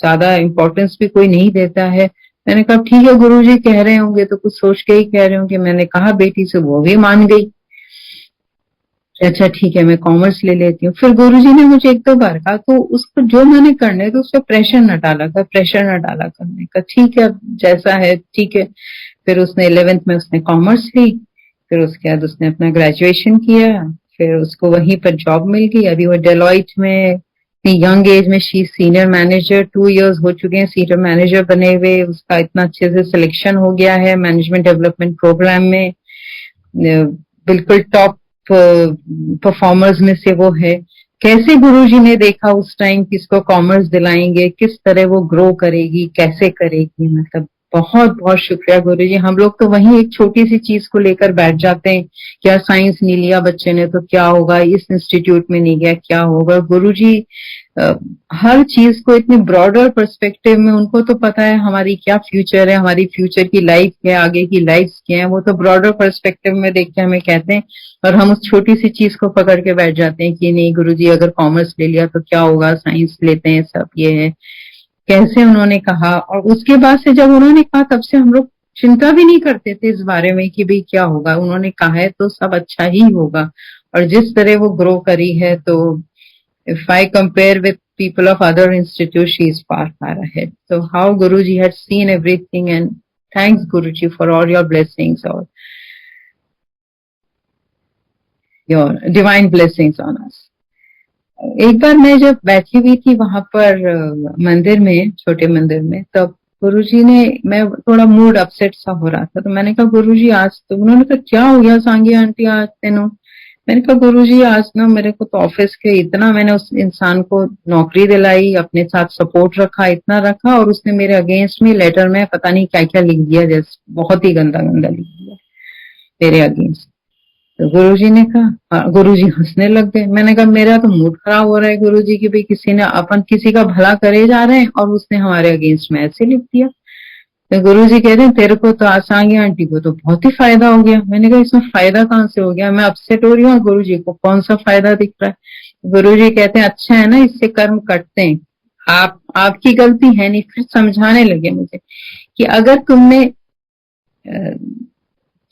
ज्यादा इम्पोर्टेंस भी कोई नहीं देता है। मैंने कहा ठीक है गुरुजी कह रहे होंगे तो कुछ सोच के ही कह रहे होंगे। मैंने कहा बेटी से, वो भी मान गई। अच्छा ठीक है मैं कॉमर्स ले लेती हूँ। फिर गुरुजी ने मुझे एक दो बार कहा तो उसको जो मैंने करना है तो उस पर प्रेशर न डाला कर, प्रेशर न डाला कर। मैंने कहा ठीक है जैसा है ठीक है। फिर उसने 11th में उसने कॉमर्स ली। फिर उसके बाद उसने अपना ग्रेजुएशन किया। फिर उसको वहीं पर जॉब मिल गई। अभी वो डेलॉइट में इतनी यंग एज में शी सीनियर मैनेजर, 2 इयर्स हो चुके हैं सीनियर मैनेजर बने हुए। उसका इतना अच्छे से सिलेक्शन हो गया है मैनेजमेंट डेवलपमेंट प्रोग्राम में, बिल्कुल टॉप परफॉर्मर्स में से वो है। कैसे गुरुजी ने देखा उस टाइम किसको कॉमर्स दिलाएंगे, किस तरह वो ग्रो करेगी, कैसे करेगी। मतलब बहुत बहुत शुक्रिया गुरुजी। हम लोग तो वहीं एक छोटी सी चीज को लेकर बैठ जाते हैं, क्या साइंस नहीं लिया बच्चे ने तो क्या होगा, इस इंस्टीट्यूट में नहीं गया क्या होगा। गुरुजी हर चीज को इतने ब्रॉडर पर्सपेक्टिव में, उनको तो पता है हमारी क्या फ्यूचर है, हमारी फ्यूचर की लाइफ क्या है, आगे की लाइफ क्या है, वो तो ब्रॉडर पर्सपेक्टिव में देख के हमें कहते हैं। और हम उस छोटी सी चीज को पकड़ के बैठ जाते हैं कि नहीं गुरुजी अगर कॉमर्स ले लिया तो क्या होगा, साइंस लेते हैं सब ये है। कैसे उन्होंने कहा, और उसके बाद से जब उन्होंने कहा तब से हम लोग चिंता भी नहीं करते थे इस बारे में कि भाई क्या होगा। उन्होंने कहा है तो सब अच्छा ही होगा। और जिस तरह वो ग्रो करी है, तो if I compare with people of other institutes, she is far, far ahead. So how Guruji had seen everything, and thanks Guruji for all your blessings or your divine blessings on us. एक बार मैं जब बैठी हुई थी वहां पर मंदिर में, छोटे मंदिर में, तब गुरुजी ने, मैं थोड़ा मूड अपसेट सा हो रहा था, तो मैंने कहा गुरुजी आज तो, उन्होंने कहा क्या हो गया सांगी आंटी आज तेनो? मैंने कहा गुरुजी आज ना मेरे को तो ऑफिस के इतना, मैंने उस इंसान को नौकरी दिलाई, अपने साथ सपोर्ट रखा, इतना रखा, और उसने मेरे अगेंस्ट में लेटर में पता नहीं क्या क्या लिख दिया, जैसे बहुत ही गंदा गंदा लिख दिया मेरे अगेंस्ट। तो गुरुजी ने कहा, गुरुजी हंसने लग गए। मैंने कहा मेरा तो मूड खराब हो रहा है गुरुजी की, भाई किसी ने, अपन किसी का भला करे जा रहे हैं और उसने हमारे अगेंस्ट में ऐसे लिख दिया। तो गुरुजी कह रहे हैं तेरे को तो आसांगी आंटी को तो बहुत ही फायदा हो गया। मैंने कहा इसमें फायदा कहाँ से हो गया, मैं अपसेट हो रही हूँ, गुरुजी को कौन सा फायदा दिख रहा है? गुरुजी कहते हैं अच्छा है ना, इससे कर्म कटते हैं, आप आपकी गलती है नहीं। फिर समझाने लगे मुझे कि अगर तुमने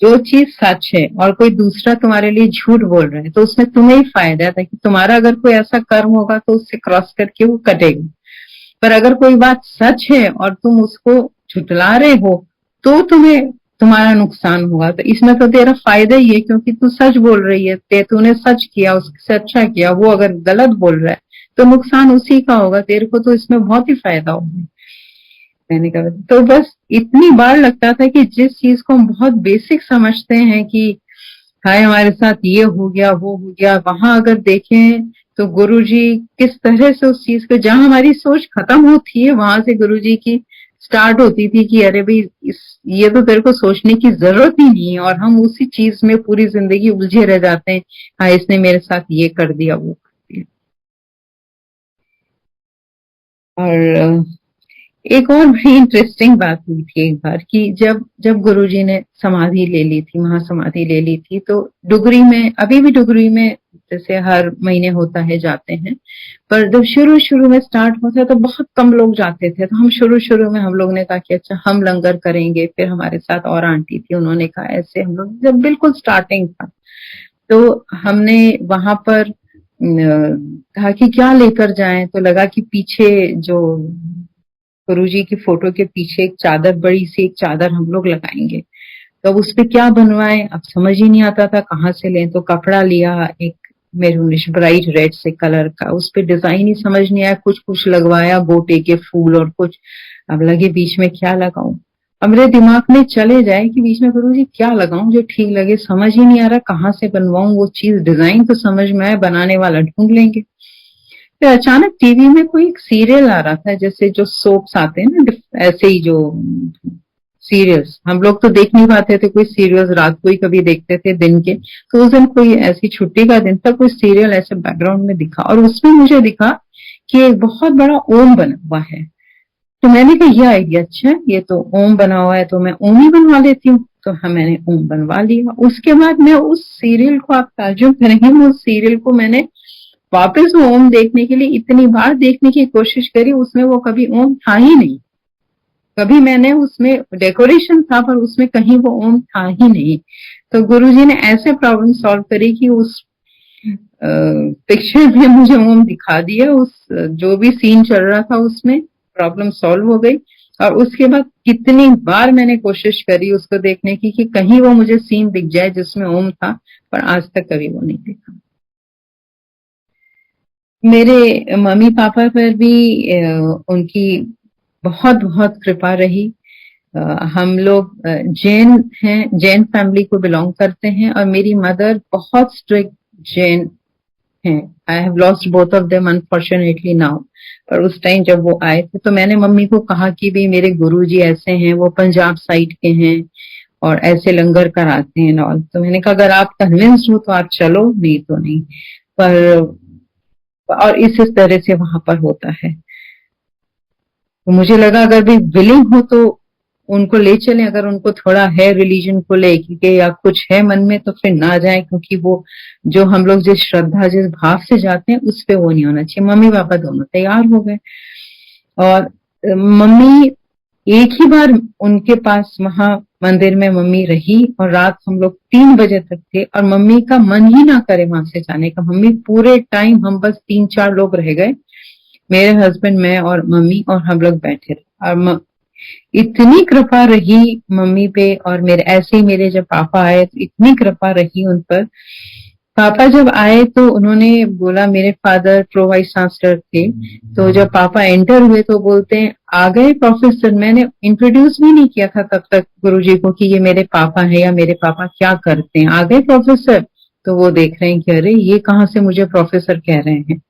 जो चीज सच है और कोई दूसरा तुम्हारे लिए झूठ बोल रहा है तो उसमें तुम्हें ही फायदा था कि तुम्हारा अगर कोई ऐसा कर्म होगा तो उससे क्रॉस करके वो कटेगा। पर अगर कोई बात सच है और तुम उसको झुटला रहे हो तो तुम्हें, तुम्हारा नुकसान होगा। तो इसमें तो तेरा फायदा ही है, क्योंकि तू सच बोल रही है, तूने सच किया, उससे अच्छा किया। वो अगर गलत बोल रहा है तो नुकसान उसी का होगा, तेरे को तो इसमें बहुत ही फायदा होगा। मैंने कहा तो बस इतनी बार लगता था कि जिस चीज को हम बहुत बेसिक समझते हैं कि हाय हमारे साथ ये हो गया वो हो गया, वहां अगर देखें तो गुरुजी किस तरह से उस चीज को, जहां हमारी सोच खत्म होती है वहां से गुरुजी की स्टार्ट होती थी कि अरे भाई ये तो तेरे को सोचने की जरूरत ही नहीं है, और हम उसी चीज में पूरी जिंदगी उलझे रह जाते हैं, हाँ इसने मेरे साथ ये कर दिया वो कर दिया। और एक और बड़ी इंटरेस्टिंग बात हुई थी एक बार कि जब जब गुरुजी ने समाधि ले ली थी, महासमाधि ले ली थी, तो डुगरी में, अभी भी डुगरी में जैसे हर महीने होता है जाते हैं, पर जब शुरू शुरू में स्टार्ट होता तो बहुत कम लोग जाते थे। तो हम शुरू शुरू में हम लोग ने कहा कि अच्छा हम लंगर करेंगे। फिर हमारे साथ और आंटी थी, उन्होंने कहा ऐसे, हम लोग जब बिल्कुल स्टार्टिंग था तो हमने वहां पर कहा कि क्या लेकर जाएं, तो लगा कि पीछे जो गुरुजी की फोटो के पीछे एक चादर, बड़ी सी एक चादर हम लोग लगाएंगे। तो अब उस पे क्या बनवाएं, अब समझ ही नहीं आता था कहाँ से लें। तो कपड़ा लिया एक मेरूनिश ब्राइट रेड से कलर का, उस पे डिजाइन ही समझ नहीं आया, कुछ कुछ लगवाया, गोटे के फूल और कुछ। अब लगे बीच में क्या लगाऊं, अब मेरे दिमाग में चले जाए कि बीच में गुरुजी क्या लगाऊं जो ठीक लगे, समझ ही नहीं आ रहा कहाँ से बनवाऊं वो चीज। डिजाइन तो समझ में आए, बनाने वाला ढूंढ लेंगे। फिर अचानक टीवी में कोई एक सीरियल आ रहा था, जैसे जो सोप्स आते हैं ना, ऐसे ही जो सीरियल्स, हम लोग तो देख नहीं पाते थे कोई सीरियल्स, रात को ही कभी देखते थे दिन के। तो उस दिन कोई ऐसी छुट्टी का दिन था, कोई सीरियल ऐसे बैकग्राउंड में दिखा, और उसमें मुझे दिखा कि एक बहुत बड़ा ओम बना हुआ है। तो मैंने कहा ये आइडिया अच्छा है, ये तो ओम बना हुआ है, तो मैं ओम ही बनवा लेती हूँ। तो हाँ मैंने ओम बनवा लिया। उसके बाद मैं उस सीरियल को, आप ताज्जुब करेंगे, मैं उस सीरियल को मैंने वापस वो ओम देखने के लिए इतनी बार देखने की कोशिश करी, उसमें वो कभी ओम था ही नहीं। कभी मैंने उसमें डेकोरेशन था पर उसमें कहीं वो ओम था ही नहीं। तो गुरुजी ने ऐसे प्रॉब्लम सॉल्व करी कि उस पिक्चर में मुझे ओम दिखा दिया, उस जो भी सीन चल रहा था उसमें प्रॉब्लम सॉल्व हो गई। और उसके बाद कितनी बार मैंने कोशिश करी उसको देखने की कि कहीं वो मुझे सीन दिख जाए जिसमें ओम था, पर आज तक कभी वो नहीं दिखा। मेरे मम्मी पापा पर भी उनकी बहुत बहुत कृपा रही। हम लोग जैन हैं, जैन फैमिली को बिलोंग करते हैं, और मेरी मदर बहुत स्ट्रिक्ट जैन हैं। I have lost both of them unfortunately now. पर उस टाइम जब वो आए थे तो मैंने मम्मी को कहा कि भी मेरे गुरुजी ऐसे हैं, वो पंजाब साइड के हैं और ऐसे लंगर कराते हैं ऑल। तो मैंने कहा अगर आप कन्विंस्ड हो तो आप चलो, नहीं तो नहीं। पर और इस तरह से वहां पर होता है। तो मुझे लगा अगर भी विलिंग हो तो उनको ले चलें, अगर उनको थोड़ा है रिलीजन को लेके या कुछ है मन में तो फिर ना जाए, क्योंकि वो जो हम लोग जिस श्रद्धा जिस भाव से जाते हैं उस पे वो नहीं होना चाहिए। मम्मी पापा दोनों तैयार हो गए, और मम्मी एक ही बार उनके पास वहां मंदिर में मम्मी रही, और रात हम लोग 3 बजे तक थे, और मम्मी का मन ही ना करे वहां से जाने का। मम्मी पूरे टाइम, हम बस 3-4 लोग रह गए, मेरे हस्बैंड, मैं और मम्मी, और हम लोग बैठे रहे। और इतनी कृपा रही मम्मी पे, और मेरे ऐसे ही मेरे जब पापा आए तो इतनी कृपा रही उन पर। पापा जब आए तो उन्होंने बोला, मेरे फादर प्रो वाइस चांसलर थे, तो जब पापा एंटर हुए तो बोलते हैं आ गए प्रोफेसर। मैंने इंट्रोड्यूस भी नहीं किया था तब तक गुरुजी को कि ये मेरे पापा है या मेरे पापा क्या करते हैं। आ गए प्रोफेसर तो वो देख रहे हैं कि अरे ये कहाँ से मुझे प्रोफेसर कह रहे हैं।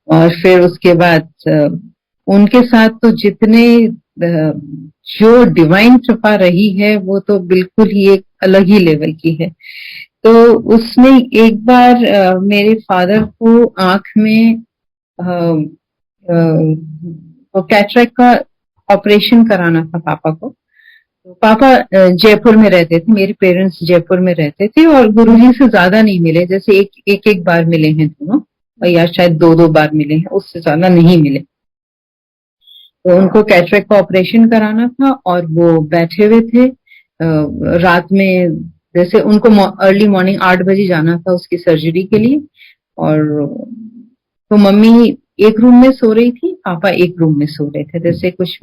और फिर उसके बाद उनके साथ तो जितने जो डिवाइन कृपा रही है वो तो बिल्कुल ही एक अलग ही लेवल की है। तो उसने एक बार मेरे फादर को आंख में कैटरेक्ट का ऑपरेशन कराना था पापा को। तो पापा जयपुर में रहते थे, मेरे पेरेंट्स जयपुर में रहते थे और गुरुजी से ज्यादा नहीं मिले, जैसे एक बार मिले हैं दोनों, या शायद दो दो बार मिले हैं, उससे ज्यादा नहीं मिले। तो उनको कैटरेक्ट का ऑपरेशन कराना था और वो बैठे हुए थे रात में, जैसे उनको अर्ली मॉर्निंग 8 बजे जाना था उसकी सर्जरी के लिए। और तो मम्मी एक रूम में सो रही थी, पापा एक रूम में सो रहे थे, जैसे कुछ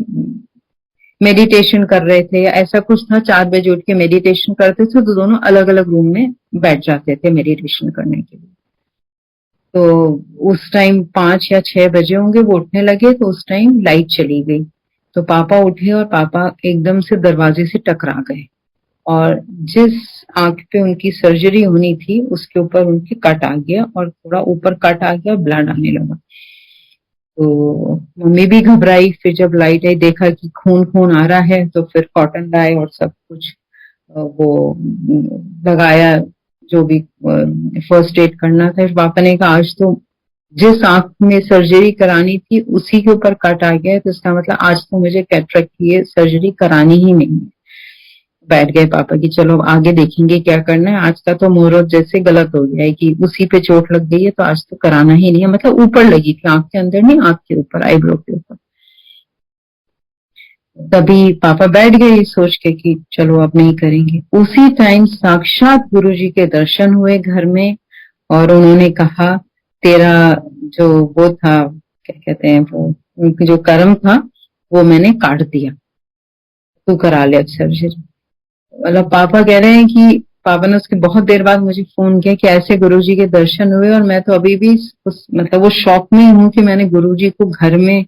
मेडिटेशन कर रहे थे या ऐसा कुछ था। 4 बजे उठ के मेडिटेशन करते थे तो दोनों अलग अलग रूम में बैठ जाते थे मेडिटेशन करने के लिए। तो उस टाइम 5 या 6 बजे होंगे, वो उठने लगे तो उस टाइम लाइट चली गई। तो पापा उठे और पापा एकदम से दरवाजे से टकरा गए और जिस आंख पे उनकी सर्जरी होनी थी उसके ऊपर उनके कट आ गया और थोड़ा ऊपर कट आ गया, ब्लड आने लगा। तो मम्मी भी घबराई। फिर जब लाइट आई देखा कि खून खून आ रहा है तो फिर कॉटन लाए और सब कुछ वो लगाया, जो भी फर्स्ट एड करना था। फिर पापा ने कहा आज तो जिस आंख में सर्जरी करानी थी उसी के ऊपर कट आ गया है, तो इसका मतलब आज तो मुझे कैटरेक्ट की सर्जरी करानी ही नहीं है। बैठ गए पापा की चलो आगे देखेंगे क्या करना है, आज का तो मुहूर्त जैसे गलत हो गया है कि उसी पे चोट लग गई है तो आज तो कराना ही नहीं है। मतलब ऊपर लगी थी, आंख के अंदर नहीं, आंख के ऊपर, आईब्रो के ऊपर। तभी पापा बैठ गए सोच के कि चलो अब नहीं करेंगे। उसी टाइम साक्षात गुरुजी के दर्शन हुए घर में और उन्होंने कहा तेरा जो वो था, क्या कहते हैं वो, उनकी जो कर्म था वो मैंने काट दिया, तू करा ले अब सर्जरी। मतलब पापा कह रहे हैं कि पापा ने उसके बहुत देर बाद मुझे फोन किया कि ऐसे गुरुजी के दर्शन हुए और मैं तो अभी भी मतलब वो शौक में हूँ कि मैंने गुरुजी को घर में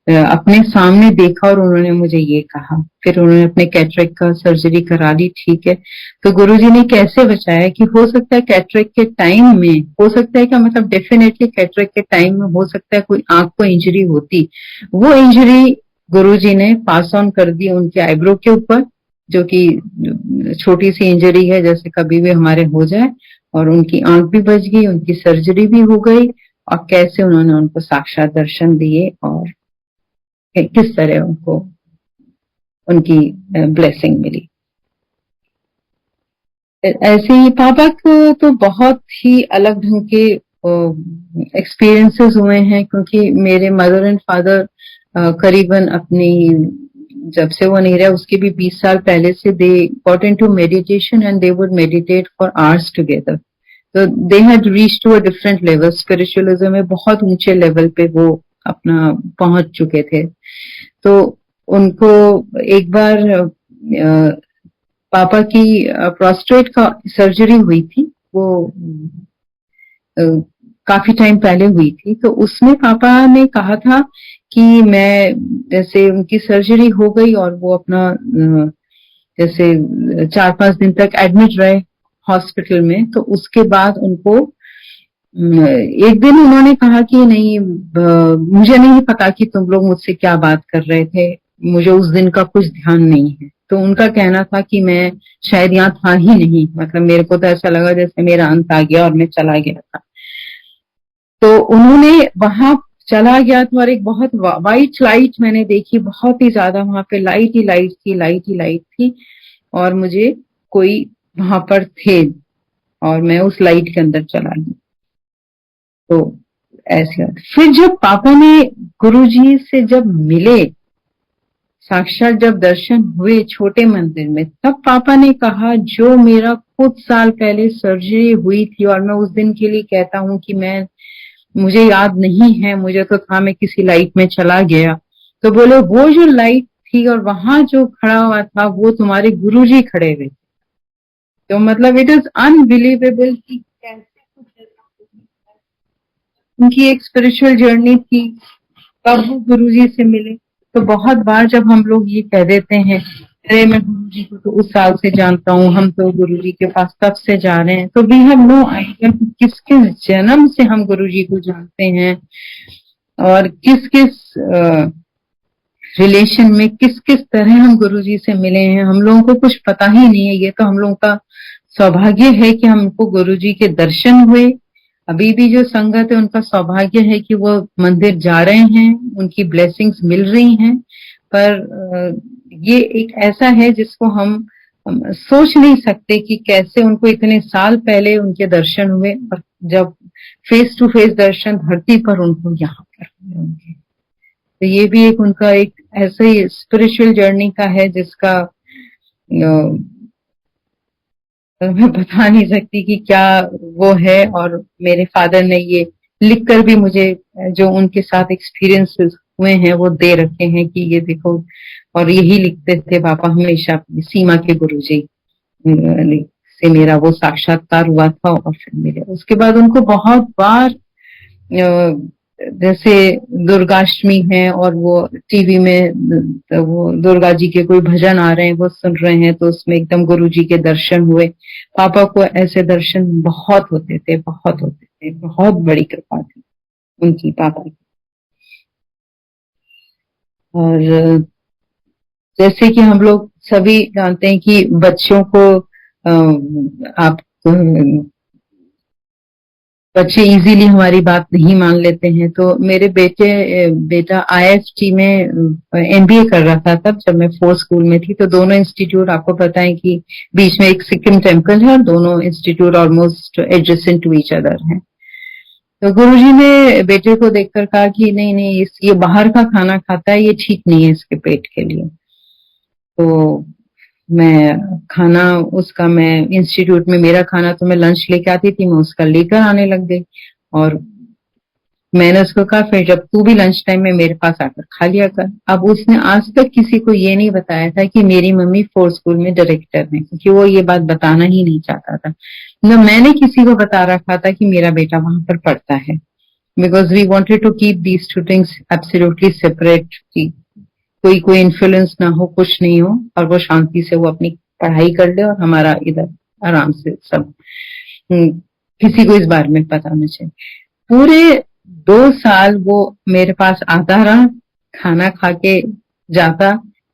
अपने सामने देखा और उन्होंने मुझे ये कहा। फिर उन्होंने अपने कैटरेक्ट का सर्जरी करा ली, ठीक है। तो गुरुजी ने कैसे बचाया कि हो सकता है कैटरेक्ट के टाइम में, हो सकता है क्या, मतलब डेफिनेटली कैटरेक्ट के टाइम में हो सकता है कोई आंख को इंजरी होती, वो इंजरी गुरुजी ने पास ऑन कर दी उनके आईब्रो के ऊपर, जो कि छोटी सी इंजरी है जैसे कभी भी हमारे हो जाए, और उनकी आंख भी बच गई, उनकी सर्जरी भी हो गई। और कैसे उन्होंने उनको साक्षात दर्शन दिए और किस तरह उनको उनकी ब्लेसिंग मिली। ऐसे ही पापा को तो बहुत ही अलग ढंग के एक्सपीरियंसेस हुए हैं, क्योंकि मेरे मदर एंड फादर करीबन अपनी जब से वो नहीं रहे उसके भी 20 साल पहले से they got into meditation and they would meditate for hours together. तो they had reach to a different level, spiritualism में बहुत ऊंचे लेवल पे वो अपना पहुंच चुके थे। तो उनको एक बार पापा की प्रोस्टेट का सर्जरी हुई थी, वो अ, काफी टाइम पहले हुई थी। तो उसमें पापा ने कहा था कि मैं, जैसे उनकी सर्जरी हो गई और वो अपना जैसे 4-5 दिन तक एडमिट रहे हॉस्पिटल में, तो उसके बाद उनको एक दिन उन्होंने कहा कि नहीं, मुझे नहीं पता कि तुम लोग मुझसे क्या बात कर रहे थे, मुझे उस दिन का कुछ ध्यान नहीं है। तो उनका कहना था कि मैं शायद यहाँ था ही नहीं, मतलब मेरे को तो ऐसा लगा जैसे मेरा अंत आ गया और मैं चला गया था। तो उन्होंने वहां चला गया था और एक बहुत वाइट लाइट मैंने देखी, बहुत ही ज्यादा वहां पे लाइट ही लाइट थी, लाइट ही लाइट थी, और मुझे कोई वहां पर थे और मैं उस लाइट के अंदर चला गया। तो ऐसे फिर जब पापा ने गुरुजी से जब मिले, साक्षात जब दर्शन हुए छोटे मंदिर में, तब पापा ने कहा जो मेरा कुछ साल पहले सर्जरी हुई थी और मैं उस दिन के लिए कहता हूँ कि मैं, मुझे याद नहीं है, मुझे तो था मैं किसी लाइट में चला गया। तो बोले वो जो लाइट थी और वहां जो खड़ा हुआ था वो तुम्हारे गुरुजी खड़े हुए थे। तो मतलब इट इज अनबिलीवेबल कि कैसे कुछ ऐसा, उनकी एक स्पिरिचुअल जर्नी थी कब वो गुरुजी से मिले। तो बहुत बार जब हम लोग ये कह देते हैं, अरे मैं गुरुजी को तो उस साल से जानता हूँ, हम तो गुरुजी के पास तब से जा रहे हैं, तो वी हैव नो आइडिया कि किस किस जन्म से हम गुरुजी को जानते हैं और किस किस रिलेशन में किस किस तरह हम गुरुजी से मिले हैं। हम लोगों को कुछ पता ही नहीं है। ये तो हम लोगों का सौभाग्य है कि हमको गुरुजी के दर्शन हुए। अभी भी जो संगत है उनका सौभाग्य है कि वो मंदिर जा रहे हैं, उनकी ब्लेसिंग्स मिल रही हैं। पर ये एक ऐसा है जिसको हम सोच नहीं सकते कि कैसे उनको इतने साल पहले उनके दर्शन हुए और जब फेस टू फेस दर्शन धरती पर उनको यहाँ पर हुए उनके। तो ये भी एक उनका एक ऐसा ही स्पिरिचुअल जर्नी का है जिसका मैं बता नहीं सकती कि क्या वो है। और मेरे फादर ने ये लिखकर भी मुझे जो उनके साथ एक्सपीरियंसेस हुए हैं वो दे रखे हैं कि ये देखो। और यही लिखते थे पापा हमेशा, सीमा के गुरुजी से मेरा वो साक्षात्कार हुआ था। और फिर मेरे उसके बाद उनको बहुत बार जैसे दुर्गाष्टमी है और वो टीवी में वो दुर्गा जी के कोई भजन आ रहे हैं वो सुन रहे हैं, तो उसमें एकदम गुरु जी के दर्शन हुए। पापा को ऐसे दर्शन बहुत होते थे, बहुत होते थे। बहुत बड़ी कृपा थी उनकी पापा की। और जैसे कि हम लोग सभी जानते हैं कि बच्चों को आप बच्चे इजीली हमारी बात नहीं मान लेते हैं। तो मेरे बेटा आईएफटी में एमबीए कर रहा था तब, जब मैं 4th स्कूल में थी। तो दोनों इंस्टीट्यूट आपको पता है कि बीच में एक सिक्किम टेम्पल है और दोनों institute almost adjacent to each other हैं। तो गुरुजी ने बेटे को देखकर कहा कि नहीं नहीं, ये बाहर का खाना खाता है, ये ठीक नहीं है इसके पेट के लिए। तो मैं खाना उसका, मैं इंस्टीट्यूट में मेरा खाना तो मैं लंच लेके आती थी, मैं उसका लेकर आने लग गई। और मैंने उसको कहा फिर जब तू भी लंच टाइम में मेरे पास आकर खा लिया कर। अब उसने आज तक किसी को ये नहीं बताया था कि मेरी मम्मी 4th स्कूल में डायरेक्टर है, क्योंकि वो ये बात बताना ही नहीं चाहता था। न मैंने किसी को बता रखा था कि मेरा बेटा वहां पर पढ़ता है, because we wanted to keep these two things absolutely separate, कोई इन्फ्लुएंस ना हो, कुछ नहीं हो, और वो शांति से वो अपनी पढ़ाई कर ले और हमारा इधर आराम से सब, किसी को इस बारे में पता नहीं चाहिए। पूरे 2 साल वो मेरे पास आता रहा, खाना खा के जाता।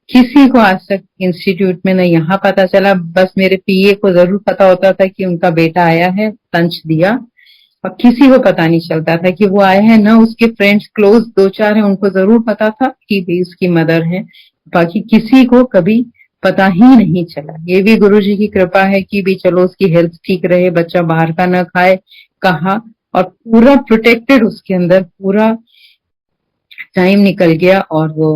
किसी को आज तक इंस्टीट्यूट में न यहाँ पता चला, बस मेरे पीए को जरूर पता होता था कि उनका बेटा आया है, लंच दिया। और किसी को पता नहीं चलता था कि वो आए हैं। ना उसके फ्रेंड्स क्लोज 2-4 हैं, उनको जरूर पता था कि भी उसकी मदर है, बाकी किसी को कभी पता ही नहीं चला। ये भी गुरुजी की कृपा है कि भी चलो उसकी हेल्थ ठीक रहे, बच्चा बाहर का ना खाए कहा, और पूरा प्रोटेक्टेड उसके अंदर पूरा टाइम निकल गया और वो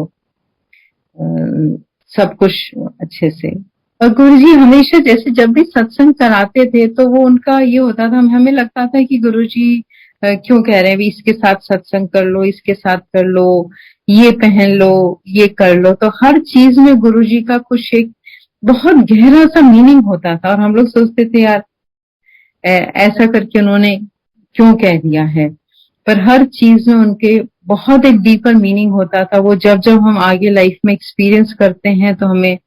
सब कुछ अच्छे से। और गुरुजी हमेशा जैसे जब भी सत्संग कराते थे तो वो उनका ये होता था, हमें लगता था कि गुरुजी क्यों कह रहे हैं भी इसके साथ सत्संग कर लो, इसके साथ कर लो, ये पहन लो, ये कर लो। तो हर चीज में गुरुजी का कुछ एक बहुत गहरा सा मीनिंग होता था और हम लोग सोचते थे यार ऐसा करके उन्होंने क्यों कह दिया है। पर हर चीज में उनके बहुत एक डीपर मीनिंग होता था। वो जब जब हम आगे लाइफ में एक्सपीरियंस करते हैं तो हमें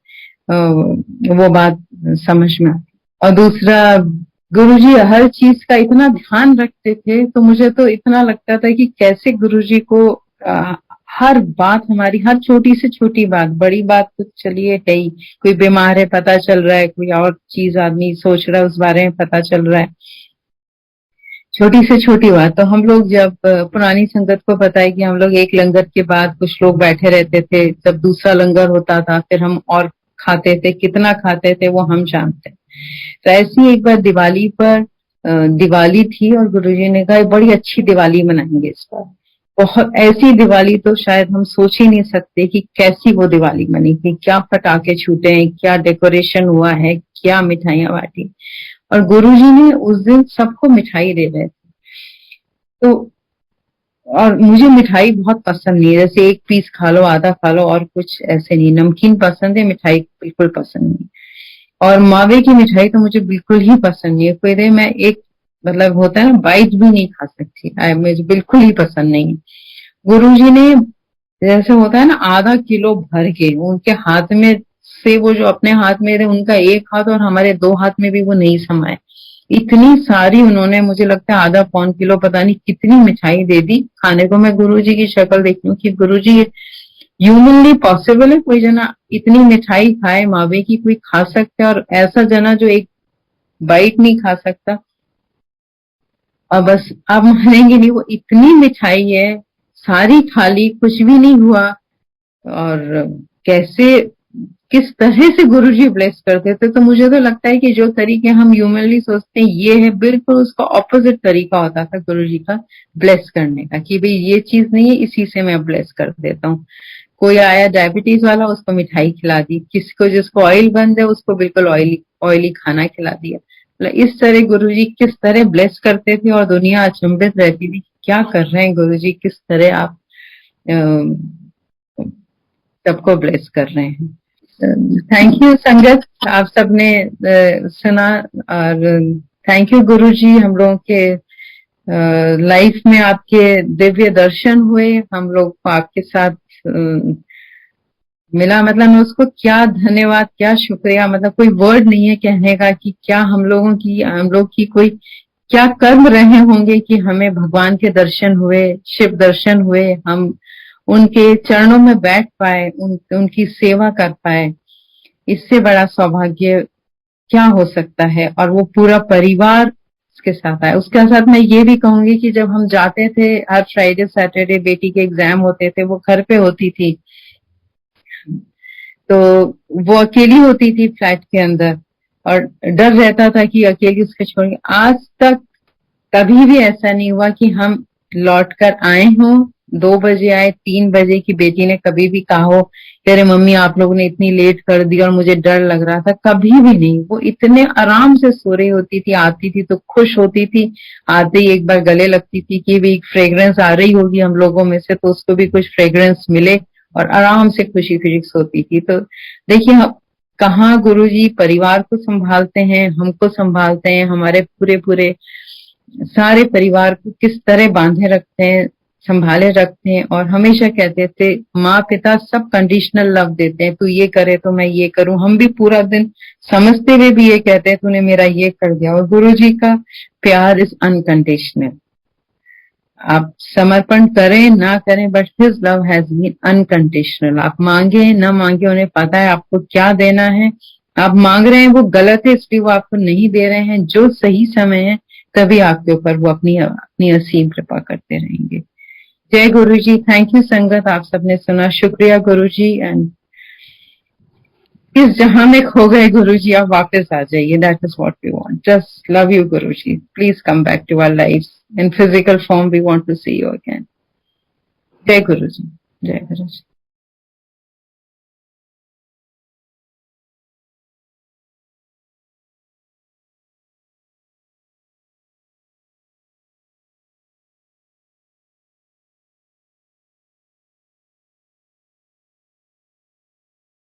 वो बात समझ में आती। और दूसरा, गुरुजी हर चीज का इतना ध्यान रखते थे, तो मुझे तो इतना लगता था कि कैसे गुरुजी को हर बात, हमारी हर छोटी से छोटी बात, बड़ी बात तो चलिए है ही, कोई बीमार है पता चल रहा है, कोई और चीज आदमी सोच रहा है उस बारे में पता चल रहा है, छोटी से छोटी बात। तो हम लोग जब पुरानी संगत को पता है कि हम लोग एक लंगर के बाद कुछ लोग बैठे रहते थे, जब दूसरा लंगर होता था फिर हम और खाते थे, कितना खाते थे वो हम जानते। तो ऐसी एक बार दिवाली पर दिवाली थी और गुरुजी ने कहा बड़ी अच्छी दिवाली मनाएंगे इस बार। बहुत ऐसी दिवाली तो शायद हम सोच ही नहीं सकते कि कैसी वो दिवाली मनी थी, क्या पटाखे छूटे हैं, क्या डेकोरेशन हुआ है, क्या मिठाइयां बांटी। और गुरुजी ने उस दिन सबको मिठाई दे रहे थे। तो और मुझे मिठाई बहुत पसंद नहीं है, जैसे एक पीस खा लो, आधा खा लो, और कुछ ऐसे नहीं। नमकीन पसंद है, मिठाई बिल्कुल पसंद नहीं। और मावे की मिठाई तो मुझे बिल्कुल ही पसंद नहीं है। कोई दे मैं एक होता है ना, बाइट भी नहीं खा सकती, मुझे बिल्कुल ही पसंद नहीं है। गुरुजी ने जैसे होता है ना, आधा किलो भर के उनके हाथ में से, वो जो अपने हाथ में थे उनका एक हाथ और हमारे दो हाथ में भी वो नहीं समाए, इतनी सारी उन्होंने, मुझे लगता है आधा पौन किलो पता नहीं कितनी मिठाई दे दी खाने को। मैं गुरुजी की शक्ल देखती हूँ कि गुरुजी ये ह्यूमनली पॉसिबल है कोई जना इतनी मिठाई खाए, मावे की कोई खा सकता है, और ऐसा जना जो एक बाइट नहीं खा सकता। और बस आप मानेंगे नहीं, वो इतनी मिठाई है, सारी खा ली, कुछ भी नहीं हुआ। और कैसे, किस तरह से गुरुजी ब्लेस करते थे। तो मुझे तो लगता है कि जो तरीके हम ह्यूमनली सोचते हैं ये है, बिल्कुल उसका ऑपोजिट तरीका होता था गुरुजी का ब्लेस करने का, कि भाई ये चीज नहीं है, इसी से मैं ब्लेस कर देता हूँ। कोई आया डायबिटीज वाला, उसको मिठाई खिला दी, किसी को जिसको ऑयल बंद है उसको बिल्कुल ऑयली ऑयली खाना खिला दिया। मतलब इस तरह गुरुजी किस तरह ब्लेस करते थे, और दुनिया अचंभित रहती थी क्या कर रहे हैं गुरुजी, किस तरह आप सबको ब्लेस कर रहे हैं। थैंक यू संगत, आप सबने सुना। और थैंक यू गुरुजी, हम लोगों के लाइफ में आपके दिव्य दर्शन हुए, हम लोग को आपके साथ मिला। मतलब मैं उसको क्या धन्यवाद, क्या शुक्रिया, मतलब कोई वर्ड नहीं है कहने का कि क्या हम लोग की कोई क्या कर्म रहे होंगे कि हमें भगवान के दर्शन हुए, शिव दर्शन हुए, हम उनके चरणों में बैठ पाए, उनकी सेवा कर पाए। इससे बड़ा सौभाग्य क्या हो सकता है। और वो पूरा परिवार उसके साथ आया। उसके साथ मैं ये भी कहूंगी कि जब हम जाते थे हर फ्राइडे सैटरडे, बेटी के एग्जाम होते थे, वो घर पे होती थी, तो वो अकेली होती थी फ्लैट के अंदर, और डर रहता था कि अकेली उसके छोड़ेंगे। आज तक कभी भी ऐसा नहीं हुआ कि हम लौट कर आए हों, 2 बजे आए, 3 बजे की बेटी ने कभी भी कहा हो कि अरे मम्मी आप लोगों ने इतनी लेट कर दी और मुझे डर लग रहा था, कभी भी नहीं। वो इतने आराम से सो रही होती थी, आती थी तो खुश होती थी, आते ही एक बार गले लगती थी कि भी फ्रेग्रेंस आ रही होगी हम लोगों में से, तो उसको भी कुछ फ्रेग्रेंस मिले, और आराम से खुशी खुशी सोती थी। तो देखिए कहाँ गुरुजी परिवार को संभालते हैं, हमको संभालते हैं, हमारे पूरे पूरे सारे परिवार को किस तरह बांधे रखते हैं, संभाले रखते हैं। और हमेशा कहते थे माँ पिता सब कंडीशनल लव देते हैं, तू ये करे तो मैं ये करूं। हम भी पूरा दिन समझते हुए भी ये कहते हैं तूने मेरा ये कर दिया। और गुरुजी का प्यार इज अनकंडीशनल, आप समर्पण करें ना करें, but his love has been unconditional. आप मांगे ना मांगे, उन्हें पता है आपको क्या देना है। आप मांग रहे हैं वो गलत है इसलिए वो आपको नहीं दे रहे हैं, जो सही समय है तभी आपके ऊपर वो अपनी अपनी असीम कृपा करते रहेंगे। जय गुरु जी। थैंक यू संगत, आप सबने सुना, शुक्रिया गुरु जी। एंड इस जहां में खो गए गुरु जी, आप वापस आ जाइए, that is what we want. Just love you Guru ji, please come back to our lives in physical form. We want to see you again. Jai Guruji. Jai Guruji.